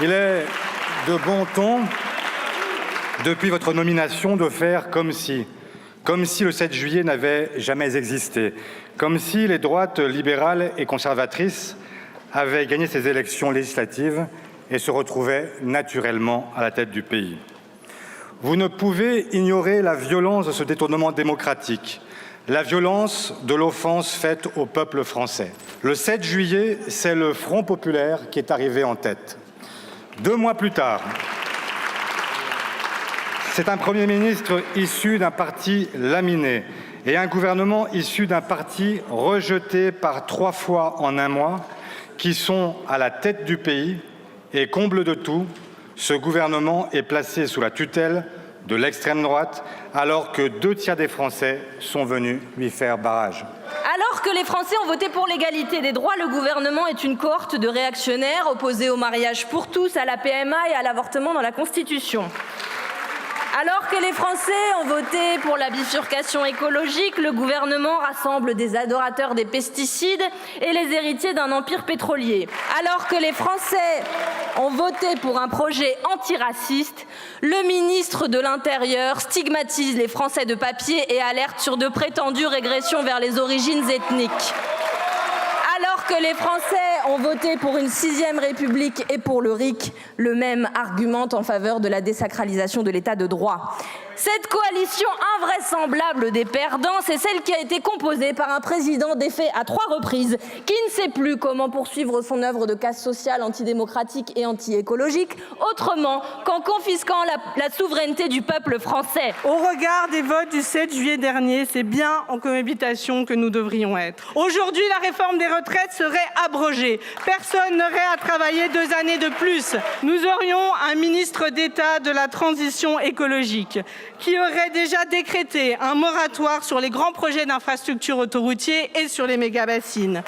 Il est de bon ton, depuis votre nomination, de faire comme si le 7 juillet n'avait jamais existé, comme si les droites libérales et conservatrices avaient gagné ces élections législatives et se retrouvaient naturellement à la tête du pays. Vous ne pouvez ignorer la violence de ce détournement démocratique, la violence de l'offense faite au peuple français. Le 7 juillet, c'est le Front populaire qui est arrivé en tête. 2 mois plus tard, c'est un Premier ministre issu d'un parti laminé et un gouvernement issu d'un parti rejeté par 3 fois en 1 mois qui sont à la tête du pays et, comble de tout, ce gouvernement est placé sous la tutelle de l'extrême droite alors que 2 tiers des Français sont venus lui faire barrage. Alors que les Français ont voté pour l'égalité des droits, le gouvernement est une cohorte de réactionnaires opposés au mariage pour tous, à la PMA et à l'avortement dans la Constitution. Alors que les Français ont voté pour la bifurcation écologique, le gouvernement rassemble des adorateurs des pesticides et les héritiers d'un empire pétrolier. Alors que les Français ont voté pour un projet antiraciste, le ministre de l'Intérieur stigmatise les Français de papier et alerte sur de prétendues régressions vers les origines ethniques. Alors que les Français ont voté pour une 6e République et pour le RIC, le même argumente en faveur de la désacralisation de l'état de droit. Cette coalition invraisemblable des perdants, c'est celle qui a été composée par un président défait à 3 reprises, qui ne sait plus comment poursuivre son œuvre de casse sociale antidémocratique et anti-écologique, autrement qu'en confisquant la souveraineté du peuple français. Au regard des votes du 7 juillet dernier, c'est bien en cohabitation que nous devrions être. Aujourd'hui, la réforme des retraites serait abrogée. Personne n'aurait à travailler 2 années de plus. Nous aurions un ministre d'État de la transition écologique qui aurait déjà décrété un moratoire sur les grands projets d'infrastructures autoroutiers et sur les méga-bassines.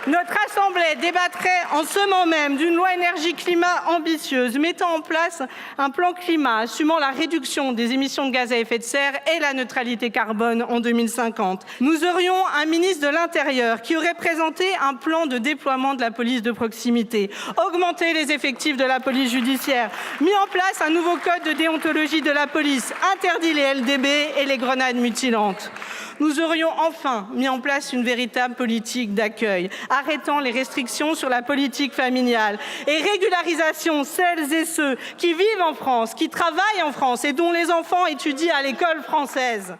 Notre Assemblée débattrait en ce moment même d'une loi énergie-climat ambitieuse, mettant en place un plan climat assumant la réduction des émissions de gaz à effet de serre et la neutralité carbone en 2050. Nous aurions un ministre de l'Intérieur qui aurait présenté un plan de déploiement de la police de proximité, augmenté les effectifs de la police judiciaire, mis en place un nouveau code de déontologie de la police, interdit les LDB et les grenades mutilantes. Nous aurions enfin mis en place une véritable politique d'accueil, arrêtant les restrictions sur la politique familiale et régularisation celles et ceux qui vivent en France, qui travaillent en France et dont les enfants étudient à l'école française.